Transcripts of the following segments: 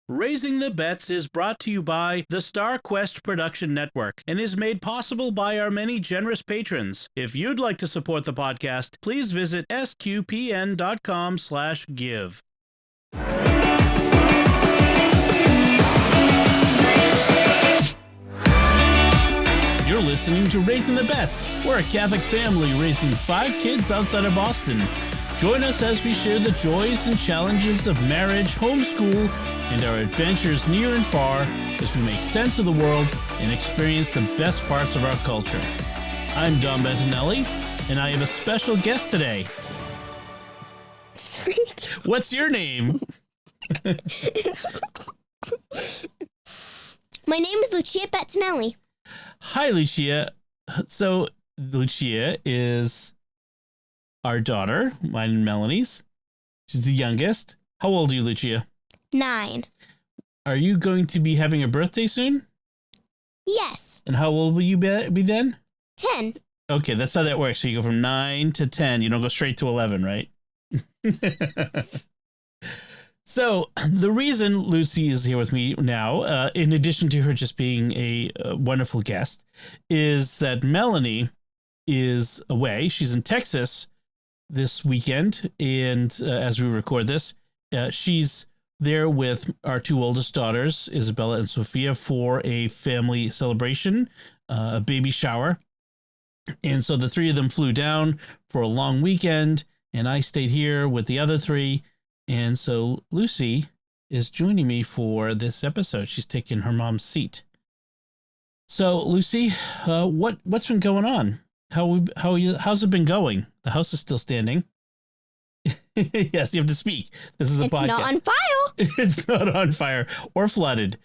Raising the Bets is brought to you by the Star Quest Production Network and is made possible by our many generous patrons. If you'd like to support the podcast, please visit sqpn.com/give. You're listening to Raising the Bets. We're a Catholic family raising 5 kids outside of Boston. Join us as we share the joys and challenges of marriage, homeschool, and our adventures near and far as we make sense of the world and experience the best parts of our culture. I'm Don Bettinelli, and I have a special guest today. What's your name? My name is Lucia Bettinelli. Hi, Lucia. So, Lucia is our daughter, mine and Melanie's. She's the youngest. How old are you, Lucia? 9. Are you going to be having a birthday soon? Yes. And how old will you be then? 10. Okay, that's how that works. So you go from 9 to 10. You don't go straight to 11, right? So the reason Lucy is here with me now, in addition to her just being a wonderful guest, is that Melanie is away. She's in Texas this weekend. And as we record this, she's there with our 2 oldest daughters, Isabella and Sophia, for a family celebration, a baby shower. And so the 3 of them flew down for a long weekend, and I stayed here with the other 3. And so Lucy is joining me for this episode. She's taking her mom's seat. So Lucy, what's been going on? How's it been going? The house is still standing. Yes, you have to speak. This is a podcast. It's not on fire. It's not on fire or flooded.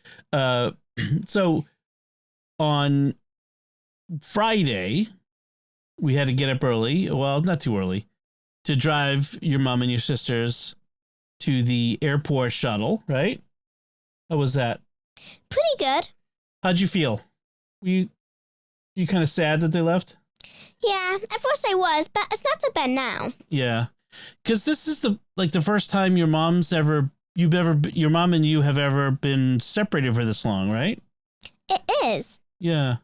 So on Friday, we had to get up early. Well, not too early, to drive your mom and your sisters to the airport shuttle, right? How was that? Pretty good. How'd you feel? Were you kind of sad that they left? Yeah, at first I was, but it's not so bad now. Yeah. Because this is the first time your mom and you have ever been separated for this long, right? It is. Yeah.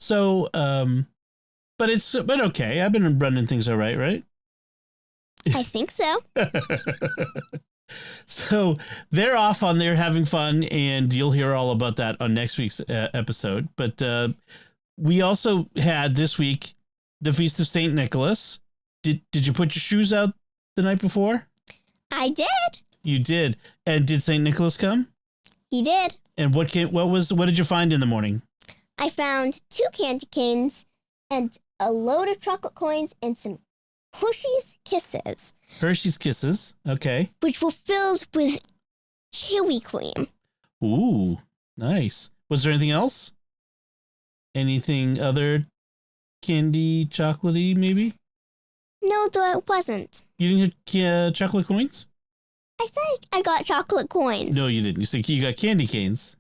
So, but okay. I've been running things all right, right? I think so. So they're off on there having fun, and you'll hear all about that on next week's episode. But we also had this week the Feast of St. Nicholas. Did you put your shoes out the night before? I did. You did. And did St. Nicholas come? He did. And what did you find in the morning? I found 2 candy canes and a load of chocolate coins and some Hershey's Kisses. Hershey's Kisses. Okay. Which were filled with cherry cream. Ooh, nice. Was there anything else? Anything other candy, chocolatey, maybe? No, there wasn't. You didn't get chocolate coins? I said I got chocolate coins. No, you didn't. You said you got candy canes.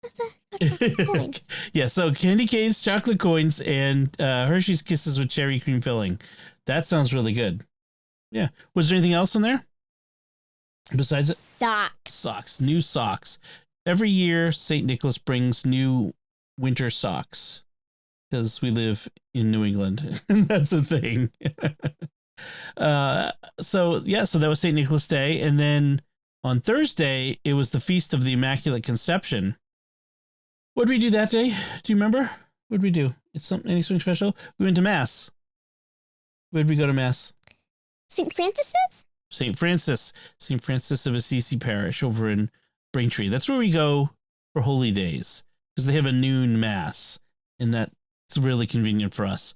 I said I got chocolate coins. Yeah, so candy canes, chocolate coins, and Hershey's Kisses with cherry cream filling. That sounds really good. Yeah. Was there anything else in there besides it? Socks. New socks. Every year, St. Nicholas brings new winter socks because we live in New England. And that's a thing. So that was St. Nicholas Day. And then on Thursday, it was the Feast of the Immaculate Conception. What did we do that day? Do you remember? What did we do? Anything special? We went to Mass. Where did we go to Mass? St. Francis's? St. Francis of Assisi Parish over in Braintree. That's where we go for holy days because they have a noon Mass, and that's really convenient for us.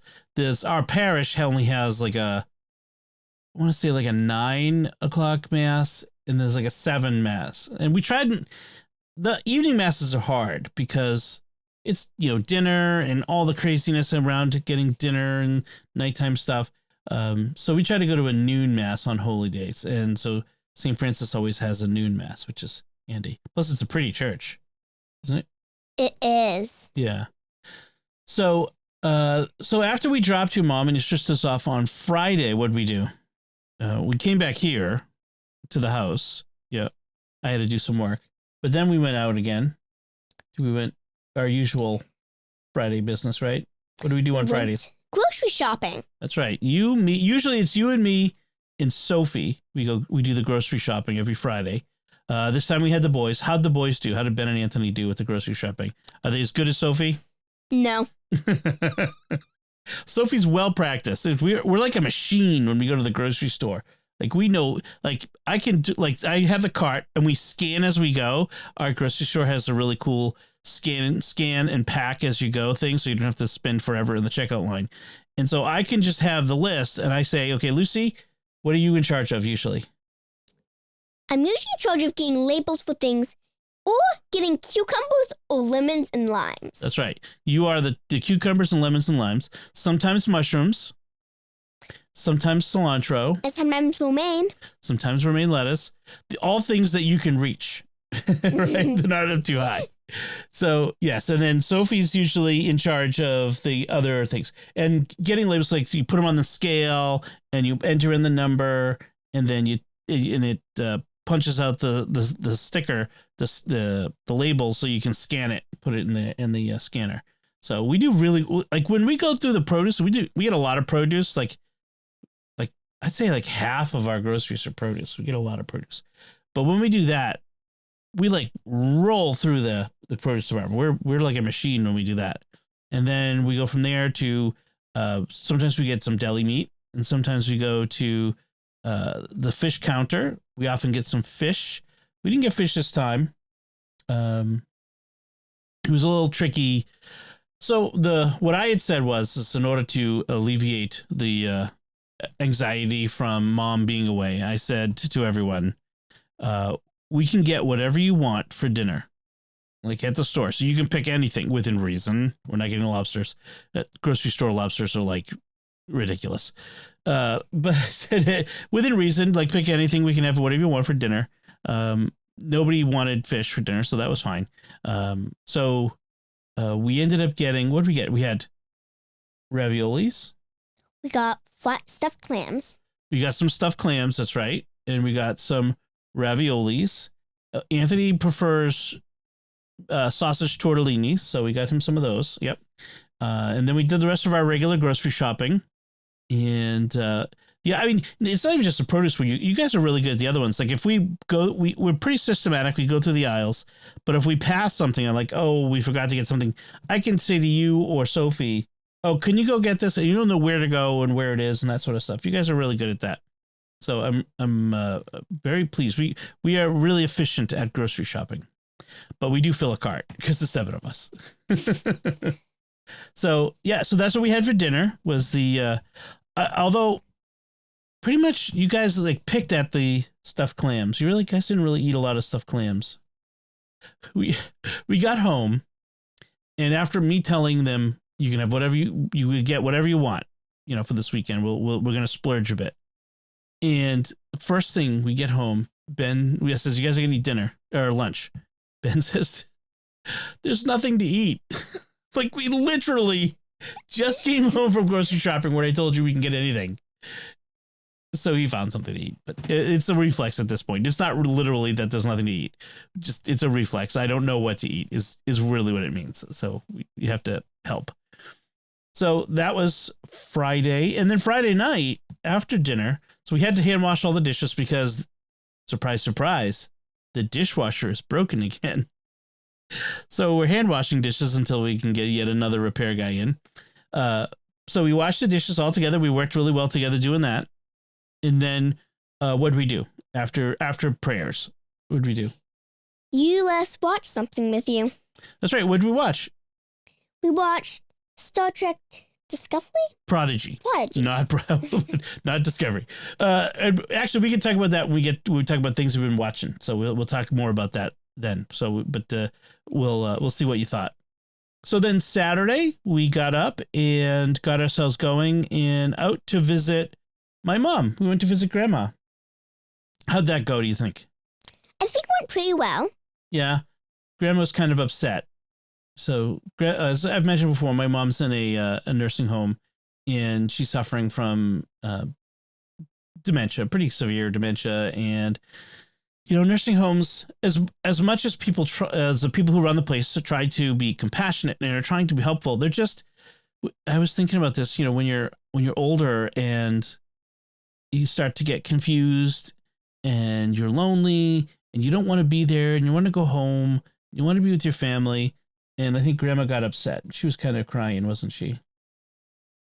Our parish only has I want to say a 9 o'clock Mass, and there's a 7 Mass. And we tried, the evening Masses are hard because it's, dinner and all the craziness around getting dinner and nighttime stuff. So we try to go to a noon Mass on holy days. And so St. Francis always has a noon Mass, which is handy. Plus, it's a pretty church, isn't it? It is. Yeah. So after we dropped your mom and your sisters off on Friday, what'd we do? We came back here to the house. Yeah. I had to do some work. But then we went out again. We went our usual Friday business, right? What do we do on Fridays? Grocery shopping. That's right. You, me. Usually it's you and me and Sophie. We do the grocery shopping every Friday. This time we had the boys. How'd the boys do? How did Ben and Anthony do with the grocery shopping? Are they as good as Sophie? No. Sophie's well practiced. We're like a machine when we go to the grocery store. Like we know, like I can do, like I have the cart and we scan as we go. Our grocery store has a really cool scan and pack as you go thing, so you don't have to spend forever in the checkout line. And so I can just have the list and I say, okay, Lucy, what are you in charge of usually? I'm usually in charge of getting labels for things or getting cucumbers or lemons and limes. That's right. You are the cucumbers and lemons and limes. Sometimes mushrooms. Sometimes cilantro. And sometimes romaine. Sometimes romaine lettuce. All things that you can reach. Right? They're not up too high. So, yes. And then Sophie's usually in charge of the other things. And getting labels, like you put them on the scale and you enter in the number and then it punches out the sticker, the label, so you can scan it, put it in the scanner. So we do really, like when we go through the produce, we get a lot of produce, like I'd say like half of our groceries are produce. We get a lot of produce. But when we do that, we like roll through the produce department. We're like a machine when we do that. And then we go from there to sometimes we get some deli meat, and sometimes we go to the fish counter. We often get some fish. We didn't get fish this time. It was a little tricky. So what I had said was in order to alleviate the anxiety from Mom being away, I said to everyone, we can get whatever you want for dinner, like at the store. So you can pick anything within reason. We're not getting lobsters. Grocery store lobsters are like ridiculous. But I said within reason, like pick anything. We can have whatever you want for dinner. Nobody wanted fish for dinner, so that was fine. So we ended up getting, what did we get? We had raviolis. We got stuffed clams. We got some stuffed clams, that's right. And we got some raviolis. Anthony prefers sausage tortellini, so we got him some of those. Yep. And then we did the rest of our regular grocery shopping. And yeah, I mean, it's not even just the produce. You guys are really good at the other ones. Like if we go, we're pretty systematic. We go through the aisles. But if we pass something, I'm like, oh, we forgot to get something, I can say to you or Sophie, oh, can you go get this? And you don't know where to go and where it is and that sort of stuff. You guys are really good at that. So I'm very pleased. We are really efficient at grocery shopping, but we do fill a cart because there's 7 of us. So yeah, so that's what we had for dinner was the, although pretty much you guys like picked at the stuffed clams. You really guys didn't really eat a lot of stuffed clams. We got home, and after me telling them you can have whatever you get whatever you want, you know, for this weekend, we're gonna splurge a bit. And first thing we get home, Ben says, you guys are gonna eat dinner or lunch. Ben says, there's nothing to eat. Like we literally just came home from grocery shopping where I told you we can get anything. So he found something to eat, but it's a reflex at this point. It's not literally that there's nothing to eat. Just it's a reflex. I don't know what to eat is really what it means. So you have to help. So that was Friday. And then Friday night after dinner, so we had to hand wash all the dishes because, surprise, surprise, the dishwasher is broken again. So we're hand washing dishes until we can get yet another repair guy in. So we washed the dishes all together. We worked really well together doing that. And then what did we do after prayers? What did we do? You let us watch something with you. That's right. What did we watch? We watched Star Trek Discovery? Prodigy. Not Discovery. Actually, we can talk about that when we talk about things we've been watching. So we'll talk more about that then. So, but we'll see what you thought. So then Saturday we got up and got ourselves going and out to visit my mom. We went to visit Grandma. How'd that go, do you think? I think it went pretty well. Yeah. Grandma's kind of upset. So as I've mentioned before, my mom's in a nursing home, and she's suffering from dementia, pretty severe dementia, and Nursing homes, as much as as the people who run the place try to be compassionate and are trying to be helpful, they're just. I was thinking about this. When you're older and you start to get confused and you're lonely and you don't want to be there and you want to go home, you want to be with your family. And I think Grandma got upset. She was kind of crying, wasn't she?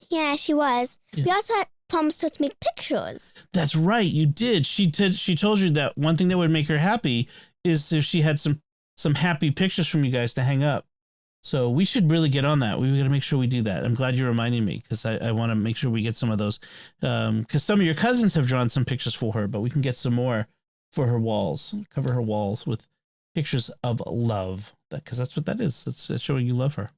Yeah, she was. Yeah. We also had promised her to make pictures. That's right, you did. She told you that one thing that would make her happy is if she had some happy pictures from you guys to hang up. So we should really get on that. We got to make sure we do that. I'm glad you reminded me because I want to make sure we get some of those. Because some of your cousins have drawn some pictures for her, but we can get some more for her walls. Cover her walls with pictures of love. Because that's what that is. It's showing you love her.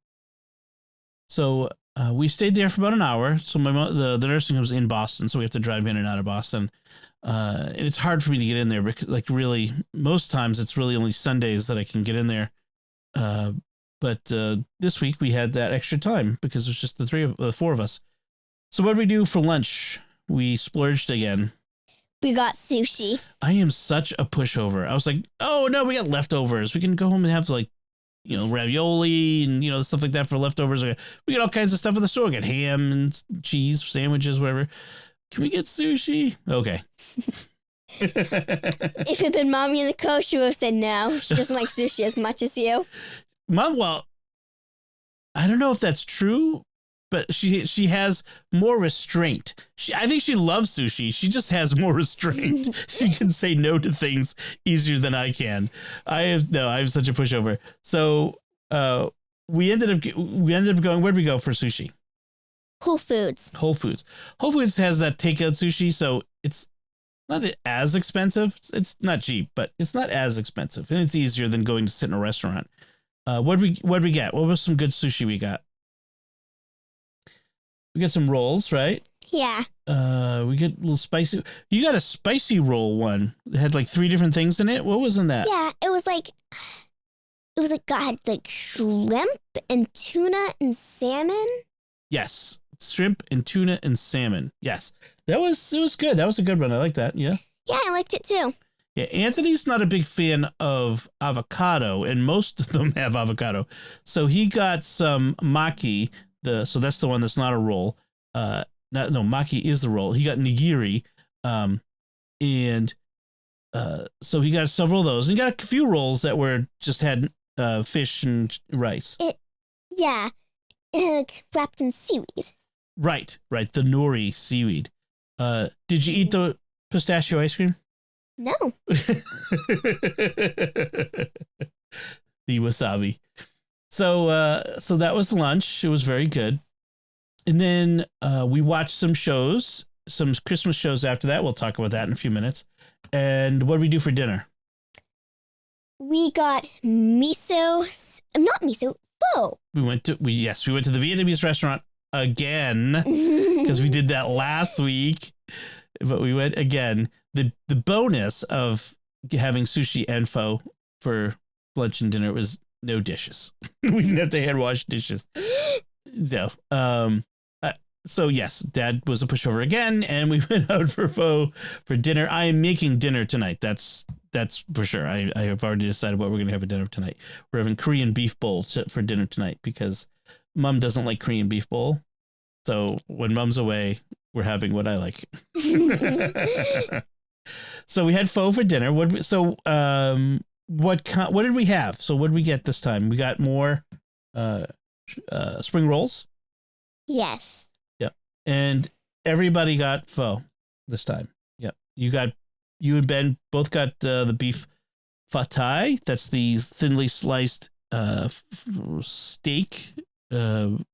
So we stayed there for about an hour. So the nursing home was in Boston, so we have to drive in and out of Boston. And it's hard for me to get in there because, like, really, most times it's really only Sundays that I can get in there. But this week we had that extra time because it was just the four of us. So what did we do for lunch? We splurged again. We got sushi. I am such a pushover. I was like, oh no, we got leftovers. We can go home and have ravioli and stuff like that for leftovers. We get all kinds of stuff in the store. We get ham and cheese sandwiches, whatever. Can we get sushi? Okay. If it had been Mommy in the coast, she would have said no. She doesn't like sushi as much as you. Mom, well, I don't know if that's true, but she has more restraint. I think she loves sushi. She just has more restraint. She can say no to things easier than I can. I have such a pushover. So we ended up going. Where'd we go for sushi? Whole Foods. Whole Foods. Whole Foods has that takeout sushi, so it's not as expensive. It's not cheap, but it's not as expensive, and it's easier than going to sit in a restaurant. What'd we get? What was some good sushi we got? We got some rolls, right? Yeah. We get a little spicy. You got a spicy roll one. It had like 3 different things in it. What was in that? Yeah, it was like had like shrimp and tuna and salmon. Yes, shrimp and tuna and salmon. Yes, it was good. That was a good one. I like that. Yeah. Yeah, I liked it too. Yeah, Anthony's not a big fan of avocado, and most of them have avocado. So he got some maki. So that's the one that's not a roll. Maki is the roll. He got nigiri, and so he got several of those. And he got a few rolls that were just had fish and rice. Wrapped in seaweed. Right. The nori seaweed. Did you eat the pistachio ice cream? No. The wasabi. So that was lunch. It was very good. And then we watched some shows, some Christmas shows after that. We'll talk about that in a few minutes. And what did we do for dinner? We got pho. We went to the Vietnamese restaurant again because we did that last week. But we went again. The bonus of having sushi and pho for lunch and dinner was no dishes. We didn't have to hand wash dishes. So yes, Dad was a pushover again, and we went out for pho for dinner. I am making dinner tonight. That's for sure. I have already decided what we're going to have for dinner tonight. We're having Korean beef bowl for dinner tonight because Mom doesn't like Korean beef bowl. So when Mom's away, we're having what I like. So we had pho for dinner. What did we have? So what did we get this time? We got more spring rolls. Yes. Yep. And everybody got pho this time. Yep. You and Ben both got the beef fatai. That's the thinly sliced steak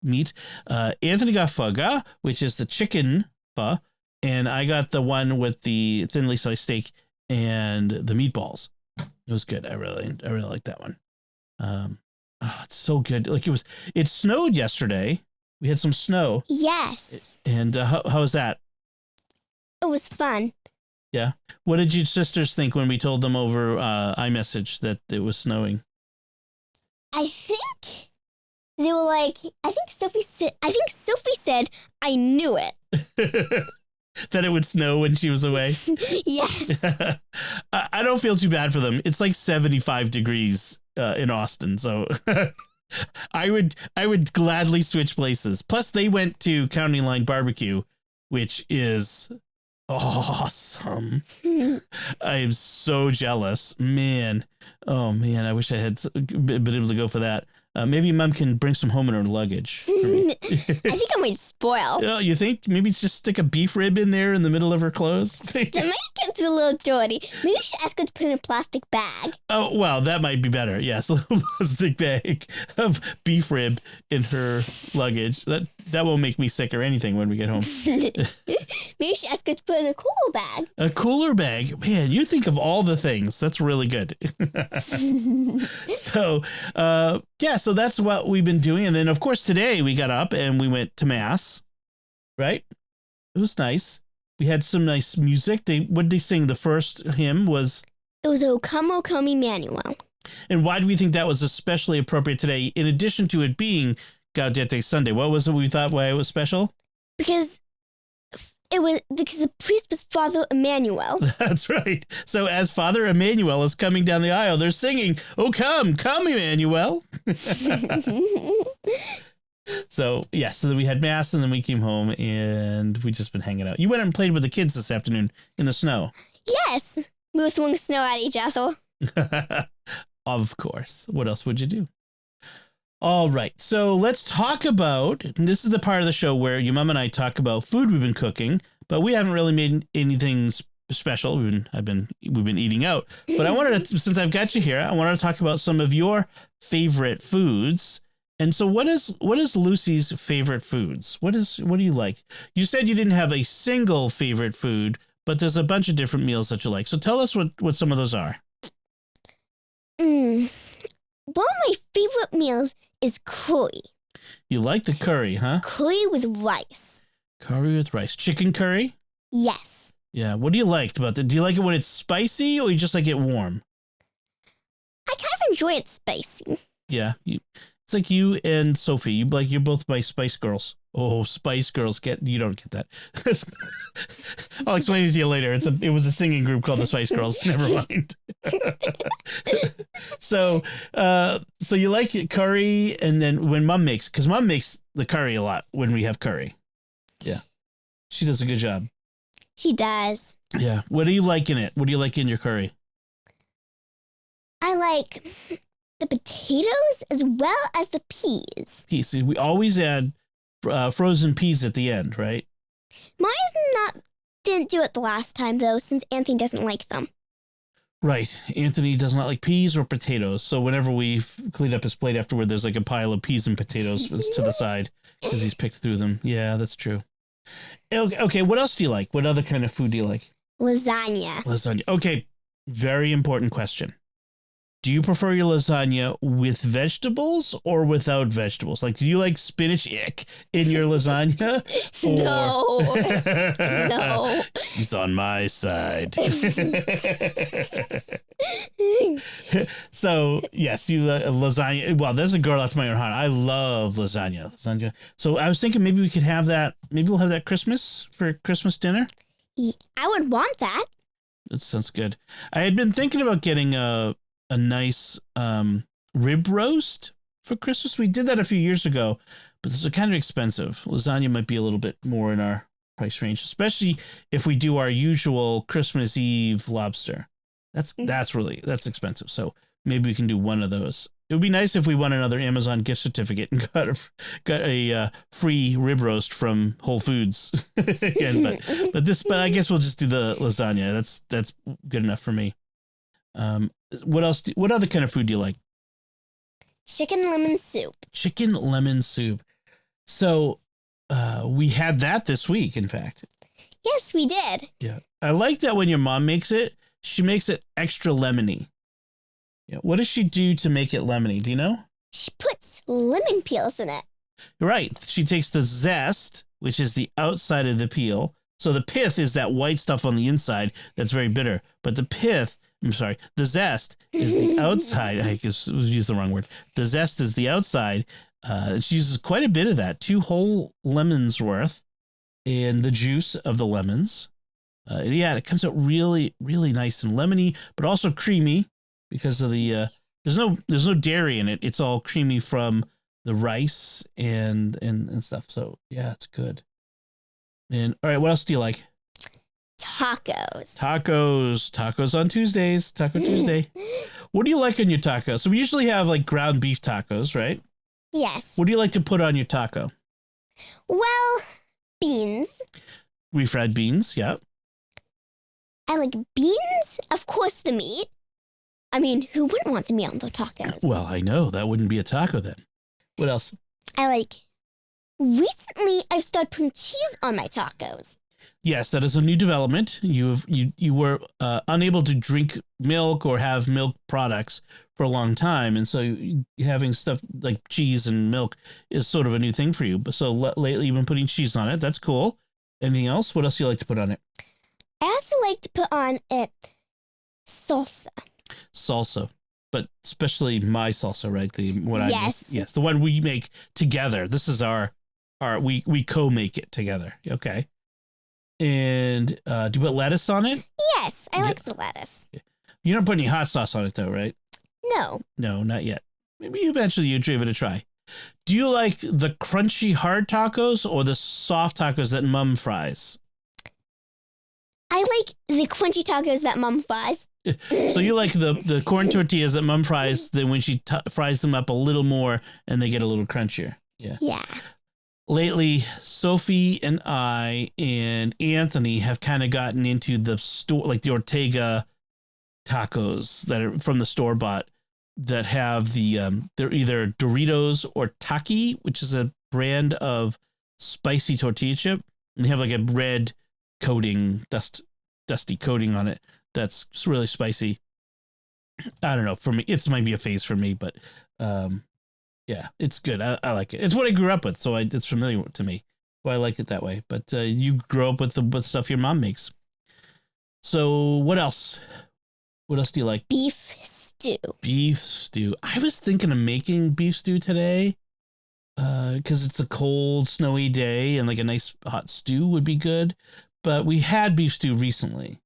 meat. Anthony got pho ga, which is the chicken pho. And I got the one with the thinly sliced steak and the meatballs. It was good. I really like that one. It's so good. It snowed yesterday. We had some snow. Yes. And how was that? It was fun. Yeah. What did your sisters think when we told them over iMessage that it was snowing? I think they were like, I think Sophie said, I knew it. that it would snow when she was away. Yes. I don't feel too bad for them. It's like 75 degrees in Austin, so I would gladly switch places. Plus, they went to County Line Barbecue, which is awesome. I am so jealous, man. Oh man, I wish I had been able to go for that. Maybe Mom can bring some home in her luggage. For me. I think I might spoil. Oh, you think? Maybe just stick a beef rib in there in the middle of her clothes? That might get a little dirty. Maybe you should ask her to put in a plastic bag. Oh, well, that might be better. Yes, a little plastic bag of beef rib in her luggage. That won't make me sick or anything when we get home. Maybe you should ask her to put in a cooler bag. A cooler bag? Man, you think of all the things. That's really good. So, yeah, so that's what we've been doing. And then, of course, today we got up and we went to Mass, right? It was nice. We had some nice music. What did they sing? The first hymn was... It was O Come, O Come, Emmanuel. And why do we think that was especially appropriate today, in addition to it being Gaudete Sunday? What was it we thought why it was special? Because the priest was Father Emmanuel. That's right. So as Father Emmanuel is coming down the aisle, they're singing, "Oh, come, come, Emmanuel." So, yeah, so then we had Mass and then we came home and we just been hanging out. You went and played with the kids this afternoon in the snow. Yes. We were throwing snow at each other. Of course. What else would you do? All right. So let's talk about, this is the part of the show where your mom and I talk about food we've been cooking, but we haven't really made anything special. We've been eating out, but I wanted to, since I've got you here, I wanted to talk about some of your favorite foods. And so what is Lucy's favorite foods? What do you like? You said you didn't have a single favorite food, but there's a bunch of different meals that you like. So tell us what some of those are. One of my favorite meals is curry. You like the curry, huh? Curry with rice. Curry with rice. Chicken curry? Yes. Yeah. What do you like about that? Do you like it when it's spicy or you just like it warm? I kind of enjoy it spicy. Yeah. It's like you and Sophie. You're both my Spice Girls. Oh, Spice Girls. You don't get that. I'll explain it to you later. It was a singing group called the Spice Girls. Never mind. So you like curry, and then when because Mom makes the curry a lot when we have curry. Yeah. She does a good job. She does. Yeah. What do you like in it? What do you like in your curry? I like the potatoes as well as the peas. Peas. We always add frozen peas at the end, right? Didn't do it the last time though, since Anthony doesn't like them. Right. Anthony does not like peas or potatoes. So whenever we clean up his plate afterward, there's like a pile of peas and potatoes to the side because he's picked through them. Yeah, that's true. Okay. What else do you like? What other kind of food do you like? Lasagna. Lasagna. Okay. Very important question. Do you prefer your lasagna with vegetables or without vegetables? Like, do you like spinach in your lasagna? No. No. He's on my side. So, yes, you lasagna. Well, there's a girl after my own heart. I love lasagna. So I was thinking maybe we could have that. Maybe we'll have that for Christmas dinner. I would want that. That sounds good. I had been thinking about getting a nice rib roast for Christmas. We did that a few years ago, but this is kind of expensive. Lasagna might be a little bit more in our price range, especially if we do our usual Christmas Eve lobster. That's expensive. So maybe we can do one of those. It would be nice if we won another Amazon gift certificate and got a free rib roast from Whole Foods again. But I guess we'll just do the lasagna. That's good enough for me. What else? What other kind of food do you like? Chicken lemon soup. Chicken lemon soup. So, we had that this week, in fact. Yes, we did. Yeah. I like that when your mom makes it, she makes it extra lemony. Yeah. What does she do to make it lemony? Do you know? She puts lemon peels in it. Right. She takes the zest, which is the outside of the peel. So the pith is that white stuff on the inside that's very bitter. But the zest is the outside. I used the wrong word. The zest is the outside. She uses quite a bit of that, 2 whole lemons worth. and the juice of the lemons. Yeah, it comes out really, really nice and lemony, but also creamy because of the there's no dairy in it. It's all creamy from the rice and stuff. So yeah, it's good. And all right, what else do you like? Tacos. Tacos on Tuesdays. Taco Tuesday. What do you like on your taco? So we usually have like ground beef tacos, right? Yes. What do you like to put on your taco? Well, beans. Refried beans, yeah. I like beans, of course, the meat. I mean, who wouldn't want the meat on the tacos? Well, I know that wouldn't be a taco then. What else? Recently, I've started putting cheese on my tacos. Yes, that is a new development. You were unable to drink milk or have milk products for a long time, and so having stuff like cheese and milk is sort of a new thing for you. But so lately, you've been putting cheese on it. That's cool. Anything else? What else do you like to put on it? I also like to put on it salsa. Salsa, but especially my salsa, right? The one Yes. yes, the one we make together. This is our we co-make it together. Okay. And do you put lettuce on it? Yes, I like the lettuce. You don't put any hot sauce on it though, right? No. No, not yet. Maybe eventually you'd give it a try. Do you like the crunchy hard tacos or the soft tacos that Mom fries? I like the crunchy tacos that Mom fries. So you like the corn tortillas that Mom fries, then when she fries them up a little more and they get a little crunchier. Yeah. Yeah. Lately, Sophie and I and Anthony have kind of gotten into the store, like the Ortega tacos that are from the store bought that have they're either Doritos or Taki, which is a brand of spicy tortilla chip. And they have like a red coating, dusty coating on it that's really spicy. I don't know. For me, it might be a phase for me, but yeah, it's good. I like it. It's what I grew up with, so it's familiar to me. So I like it that way. But you grow up with the stuff your mom makes. So what else? What else do you like? Beef stew. Beef stew. I was thinking of making beef stew today because it's a cold, snowy day and like a nice hot stew would be good. But we had beef stew recently.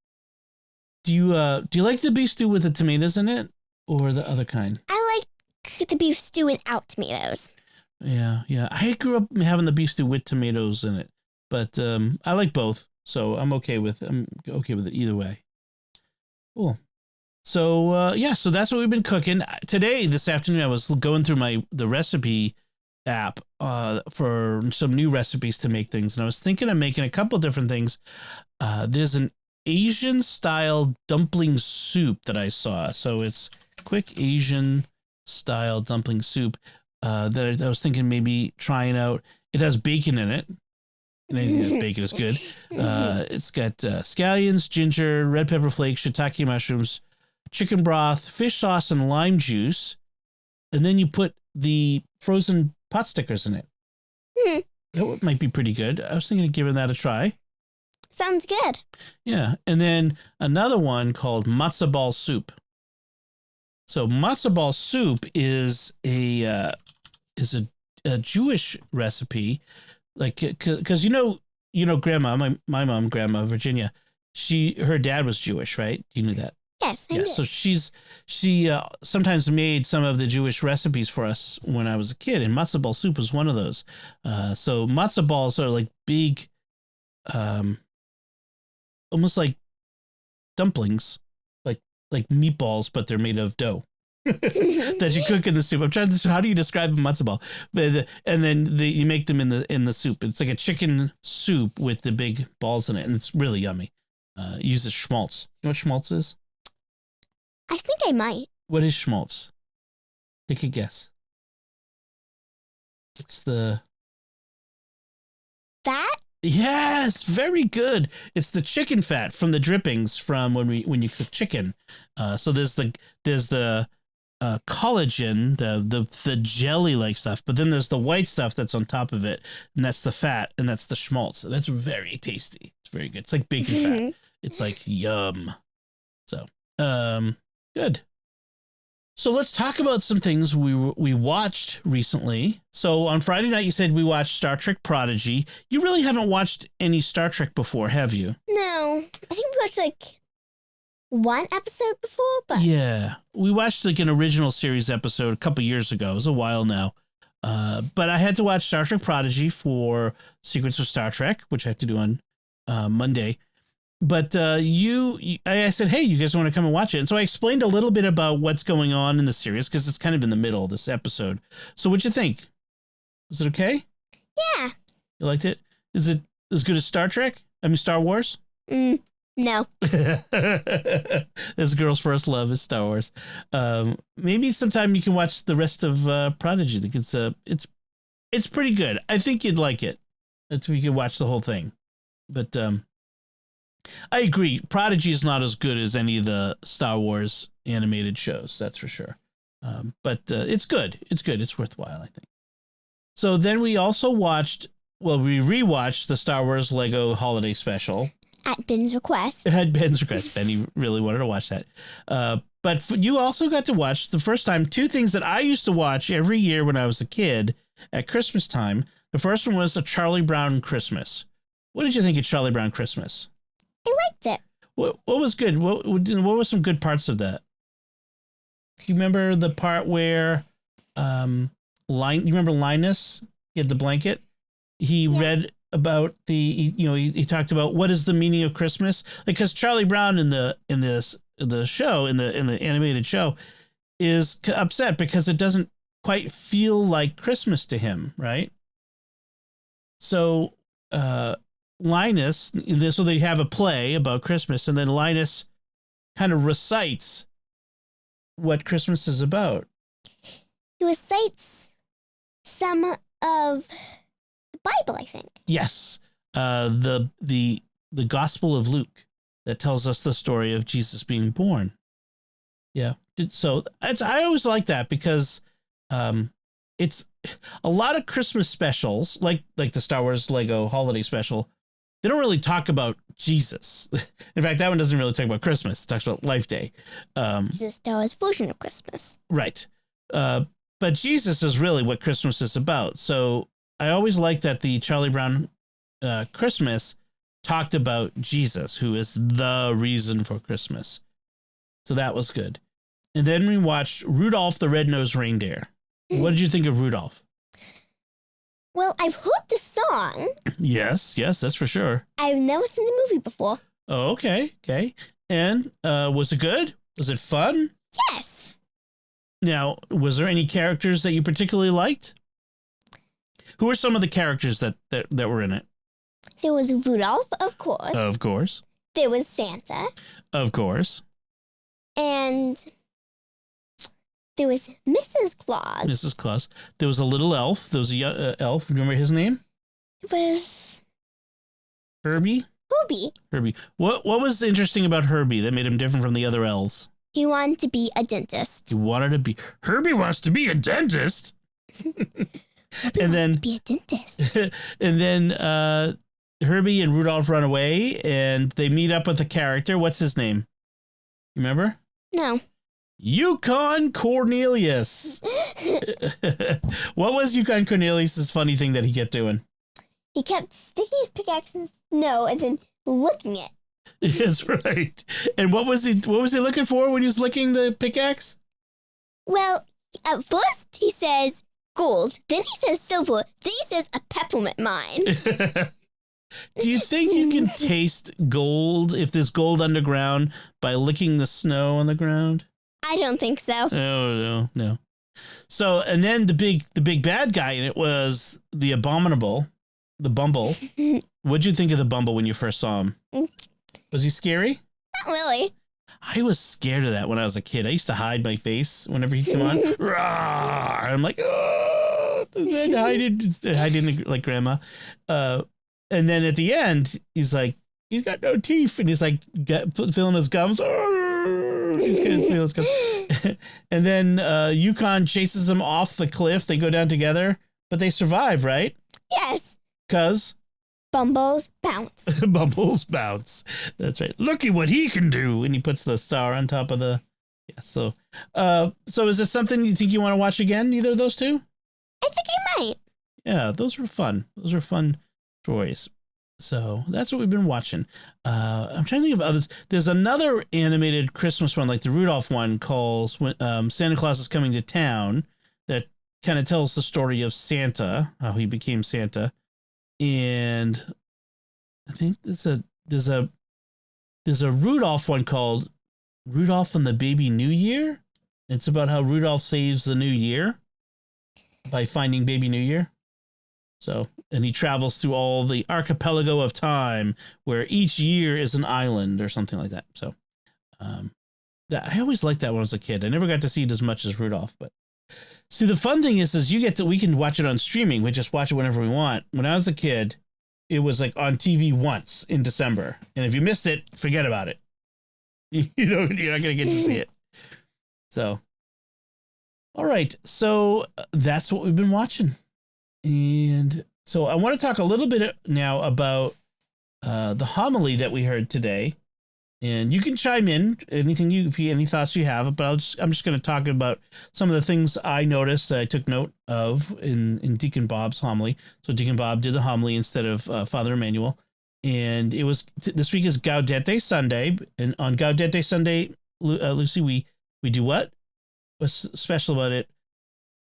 Do you like the beef stew with the tomatoes in it or the other kind? I like the beef stew without tomatoes. Yeah. I grew up having the beef stew with tomatoes in it, but I like both, so I'm okay with it either way. Cool. So so that's what we've been cooking today. This afternoon, I was going through the recipe app for some new recipes to make things, and I was thinking of making a couple different things. There's an Asian style dumpling soup that I saw. So it's quick Asian style dumpling soup that I was thinking maybe trying out. It has bacon in it. And anything that's bacon is good. It's got scallions, ginger, red pepper flakes, shiitake mushrooms, chicken broth, fish sauce, and lime juice. And then you put the frozen pot stickers in it. That might be pretty good. I was thinking of giving that a try. Sounds good. Yeah. And then another one called matzo ball soup. So matzo ball soup is a Jewish recipe, like because you know grandma, my mom, grandma Virginia, her dad was Jewish, right? You knew that. Yes, I knew. So she sometimes made some of the Jewish recipes for us when I was a kid, and matzo ball soup was one of those. So matzo balls are like big, almost like dumplings, like meatballs, but they're made of dough that you cook in the soup. I'm trying to. How do you describe a matzo ball? And then you make them in the soup. It's like a chicken soup with the big balls in it, and it's really yummy. Uses schmaltz. You know what schmaltz is? I think I might. What is schmaltz? Take a guess. It's the fat. Yes, very good. It's the chicken fat from the drippings from when you cook chicken. So there's the collagen, the jelly like stuff, but then there's the white stuff that's on top of it, and that's the fat, and that's the schmaltz. That's very tasty. It's very good. It's like bacon fat. It's like yum. So good. So let's talk about some things we watched recently. So on Friday night, you said we watched Star Trek Prodigy. You really haven't watched any Star Trek before, have you? No, I think we watched like one episode before, but Yeah, we watched like an original series episode a couple years ago. It was a while now. But I had to watch Star Trek Prodigy for Secrets of Star Trek, which I have to do on Monday. But I said, hey, you guys want to come and watch it? And so I explained a little bit about what's going on in the series because it's kind of in the middle of this episode. So what'd you think? Was it okay? yeah. You liked it? Is it as good as Star Trek? I mean, Star Wars? No. This girl's first love is Star Wars. Maybe sometime you can watch the rest of Prodigy. I think it's pretty good. I think you'd like it. If we could watch the whole thing. But I agree. Prodigy is not as good as any of the Star Wars animated shows. That's for sure. But it's good. It's good. It's worthwhile, I think. So then we also we rewatched the Star Wars Lego Holiday Special. At Ben's request. At Ben's request. Benny really wanted to watch that. But you also got to watch the first time two things that I used to watch every year when I was a kid at Christmas time. The first one was a Charlie Brown Christmas. What did you think of Charlie Brown Christmas? I liked it. What was good? What were some good parts of that? Do you remember the part where you remember Linus? He had the blanket. He read about he talked about what is the meaning of Christmas, because Charlie Brown in the animated show is upset because it doesn't quite feel like Christmas to him, right? So Linus, so they have a play about Christmas, and then Linus kind of recites what Christmas is about. He recites some of the Bible, I think. Yes, the Gospel of Luke that tells us the story of Jesus being born. Yeah, so I always like that because it's a lot of Christmas specials, like the Star Wars Lego Holiday Special. They don't really talk about Jesus. In fact, that one doesn't really talk about Christmas. It talks about Life Day. It's a Star Wars version of Christmas. Right. But Jesus is really what Christmas is about. So I always like that the Charlie Brown Christmas talked about Jesus, who is the reason for Christmas. So that was good. And then we watched Rudolph the Red-Nosed Reindeer. What did you think of Rudolph? Well, I've heard the song. Yes, that's for sure. I've never seen the movie before. Oh, okay. And was it good? Was it fun? Yes. Now, was there any characters that you particularly liked? Who are some of the characters that were in it? There was Rudolph, of course. Of course. There was Santa. Of course. And there was Mrs. Claus. Mrs. Claus. There was a little elf. There was a elf. Remember his name? It was Herbie? Herbie. What was interesting about Herbie that made him different from the other elves? He wanted to be a dentist. Herbie wants to be a dentist. Wants to be a dentist. And then Herbie and Rudolph run away and they meet up with a character. What's his name? You remember? No. Yukon Cornelius. What was Yukon Cornelius's funny thing that he kept doing? He kept sticking his pickaxe in snow and then licking it. That's right. And what was he looking for when he was licking the pickaxe? Well, at first he says gold, then he says silver, then he says a peppermint mine. Do you think you can taste gold, if there's gold underground, by licking the snow on the ground? I don't think so. Oh, no. So, and then the big bad guy in it was the Abominable, the Bumble. What'd you think of the Bumble when you first saw him? Was he scary? Not really. I was scared of that when I was a kid. I used to hide my face whenever he'd come on. I'm like, oh, hide in like grandma. And then at the end, he's like, he's got no teeth, and he's like feeling his gums. He's gonna feel his gums. And then Yukon chases him off the cliff. They go down together, but they survive, right? Yes. 'Cause Bumbles bounce. Bumbles bounce. That's right. Look at what he can do. And he puts the star on top of the Yeah. So is it something you think you want to watch again? Either of those two? I think I might. Yeah, those were fun. Those were fun stories. So that's what we've been watching. I'm trying to think of others. There's another animated Christmas one, like the Rudolph one, called Santa Claus is Coming to Town, that kind of tells the story of Santa, how he became Santa. And I think there's a Rudolph one called Rudolph and the Baby New Year. It's about how Rudolph saves the new year by finding Baby New Year. So, and he travels through all the archipelago of time, where each year is an island or something like that. So, I always liked that when I was a kid. I never got to see it as much as Rudolph, but see, the fun thing is we can watch it on streaming. We just watch it whenever we want. When I was a kid, it was like on TV once in December, and if you missed it, forget about it. You're not gonna get to see it. So, all right. So that's what we've been watching. And so I want to talk a little bit now about the homily that we heard today. And you can chime in any thoughts you have, but I'm just going to talk about some of the things I noticed that I took note of in Deacon Bob's homily. So Deacon Bob did the homily instead of Father Emmanuel. And it was this week is Gaudete Sunday, and on Gaudete Sunday, Lucy, we do what? What's special about it?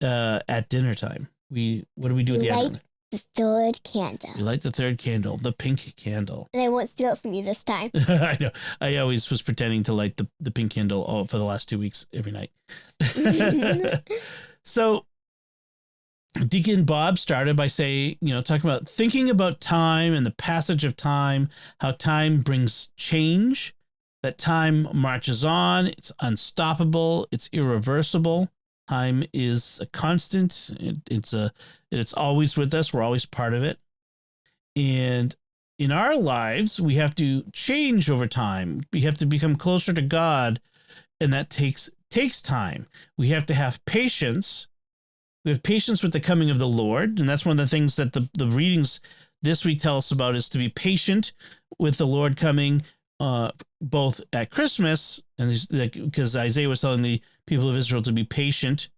At dinner time, what do we do at the end? The third candle. You light the third candle, the pink candle. And I won't steal it from you this time. I know. I always was pretending to light the pink candle for the last 2 weeks every night. So Deacon Bob started by talking about thinking about time and the passage of time, how time brings change, that time marches on, it's unstoppable, it's irreversible. Time is a constant. It's always with us. We're always part of it. And in our lives, we have to change over time. We have to become closer to God, and that takes time. We have to have patience. We have patience with the coming of the Lord, and that's one of the things that the readings this week tell us about, is to be patient with the Lord coming, both at Christmas, and because Isaiah was telling the people of Israel to be patient,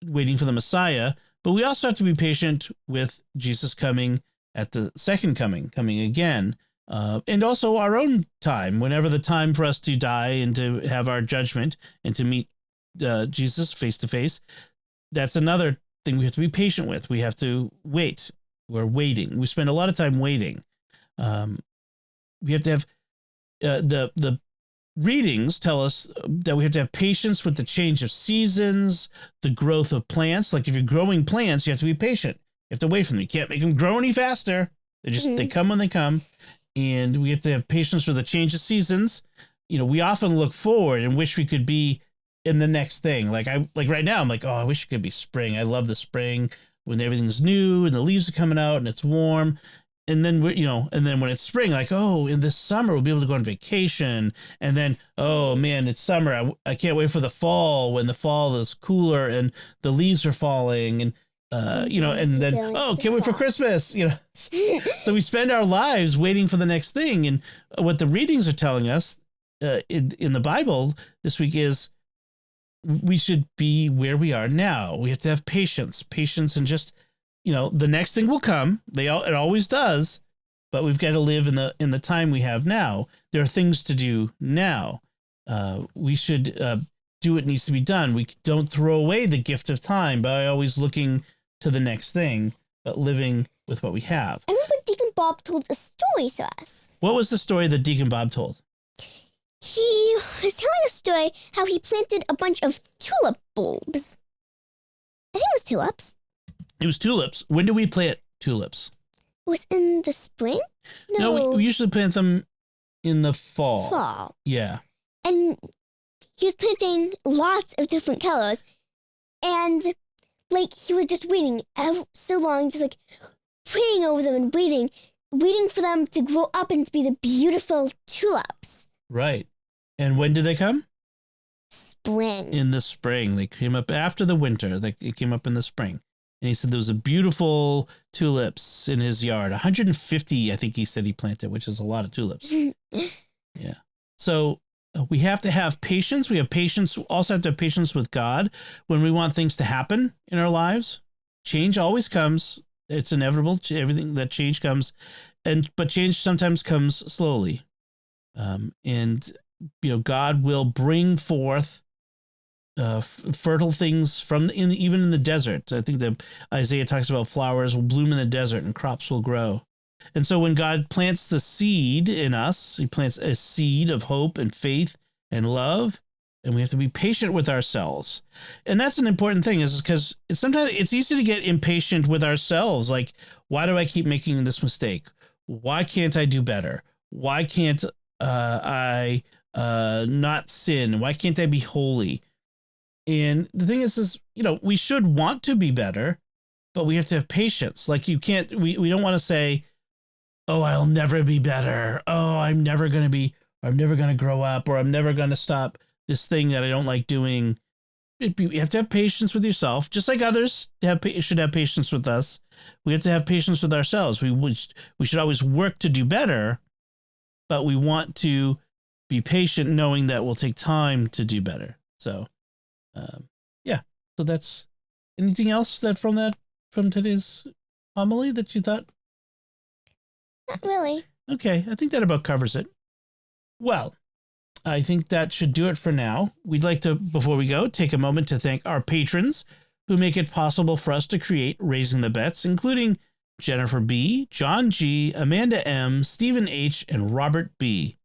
waiting for the Messiah, but we also have to be patient with Jesus coming at the second coming again, and also our own time, whenever the time for us to die and to have our judgment and to meet Jesus face to face. That's another thing we have to be patient with. We have to wait. We're waiting. We spend a lot of time waiting. We have to have the readings tell us that we have to have patience with the change of seasons, the growth of plants. Like if you're growing plants, you have to be patient. You have to wait for them. You can't make them grow any faster. They come when they come. And we have to have patience for the change of seasons. We often look forward and wish we could be in the next thing. Like right now, I'm like, oh, I wish it could be spring. I love the spring when everything's new and the leaves are coming out and it's warm. And then and then when it's spring, like, oh, in this summer we'll be able to go on vacation. And then, oh man, it's summer. I can't wait for the fall, when the fall is cooler and the leaves are falling, and and then, oh, can't wait for Christmas. So we spend our lives waiting for the next thing. And what the readings are telling us in the Bible this week is we should be where we are now. We have to have patience, and just, the next thing will come. It always does, but we've got to live in the time we have now. There are things to do now. We should do what needs to be done. We don't throw away the gift of time by always looking to the next thing, but living with what we have. I remember Deacon Bob told a story to us. What was the story that Deacon Bob told? He was telling a story how he planted a bunch of tulip bulbs. I think it was tulips. It was tulips. When do we plant tulips? It was in the spring? No, we usually plant them in the fall. Fall. Yeah. And he was planting lots of different colors. And, he was just waiting so long, just, praying over them and waiting for them to grow up and to be the beautiful tulips. Right. And when did they come? Spring. In the spring. They came up after the winter. It came up in the spring. And he said there was a beautiful tulips in his yard. 150, I think he said he planted, which is a lot of tulips. Yeah. So We have to have patience. We have patience. Also have to have patience with God when we want things to happen in our lives. Change always comes. It's inevitable. Everything that change comes, but change sometimes comes slowly. And God will bring forth fertile things even in the desert. I think that Isaiah talks about flowers will bloom in the desert and crops will grow. And so when God plants the seed in us, he plants a seed of hope and faith and love, and we have to be patient with ourselves. And that's an important thing, is because sometimes it's easy to get impatient with ourselves. Like, why do I keep making this mistake? Why can't I do better? Why can't I not sin? Why can't I be holy? And the thing is, we should want to be better, but we have to have patience. Like, we don't want to say, oh, I'll never be better. Oh, I'm never going to grow up, or I'm never going to stop this thing that I don't like doing. You have to have patience with yourself, just like others should have patience with us. We have to have patience with ourselves. We should always work to do better, but we want to be patient, knowing that we'll take time to do better. So, yeah. So that's anything else from today's homily that you thought? Not really. Okay, I think that about covers it. Well, I think that should do it for now. We'd like to, before we go, take a moment to thank our patrons who make it possible for us to create Raising the Bets, including Jennifer B., John G., Amanda M., Stephen H., and Robert B.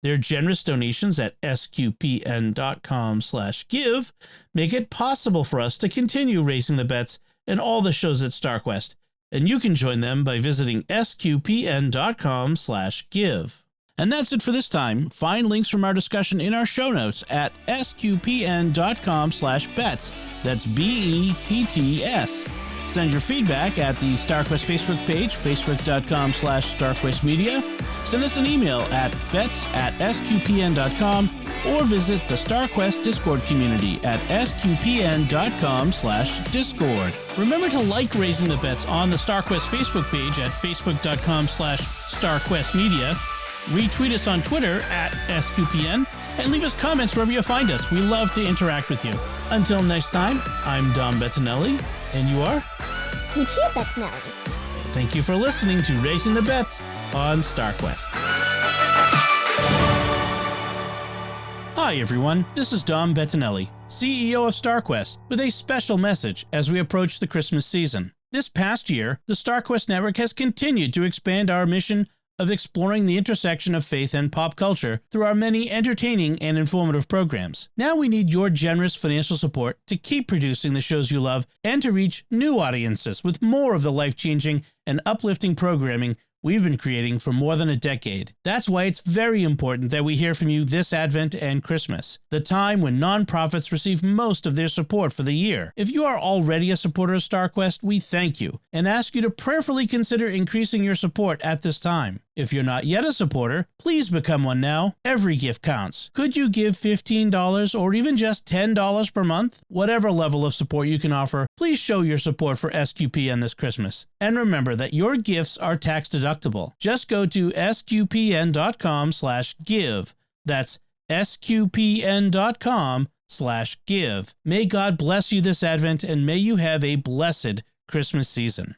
Their generous donations at sqpn.com/give make it possible for us to continue Raising the Bets and all the shows at StarQuest. And you can join them by visiting sqpn.com/give. And that's it for this time. Find links from our discussion in our show notes at sqpn.com/bets. That's BETTS. Send your feedback at the StarQuest Facebook page, facebook.com/StarQuestMedia. Send us an email at bets@sqpn.com, or visit the StarQuest Discord community at sqpn.com/discord. Remember to like Raising the Bets on the StarQuest Facebook page at facebook.com/StarQuestMedia. Retweet us on Twitter at SQPN, and leave us comments wherever you find us. We love to interact with you. Until next time, I'm Dom Bettinelli, and you are? Lucia Bettinelli. Thank you for listening to Raising the Bets on StarQuest. Hi everyone, this is Dom Bettinelli, CEO of StarQuest, with a special message as we approach the Christmas season. This past year, the StarQuest Network has continued to expand our mission of exploring the intersection of faith and pop culture through our many entertaining and informative programs. Now we need your generous financial support to keep producing the shows you love and to reach new audiences with more of the life-changing and uplifting programming we've been creating for more than a decade. That's why it's very important that we hear from you this Advent and Christmas, the time when nonprofits receive most of their support for the year. If you are already a supporter of StarQuest, we thank you and ask you to prayerfully consider increasing your support at this time. If you're not yet a supporter, please become one now. Every gift counts. Could you give $15 or even just $10 per month? Whatever level of support you can offer, please show your support for SQPN this Christmas. And remember that your gifts are tax deductible. Just go to sqpn.com/give. That's sqpn.com/give. May God bless you this Advent, and may you have a blessed Christmas season.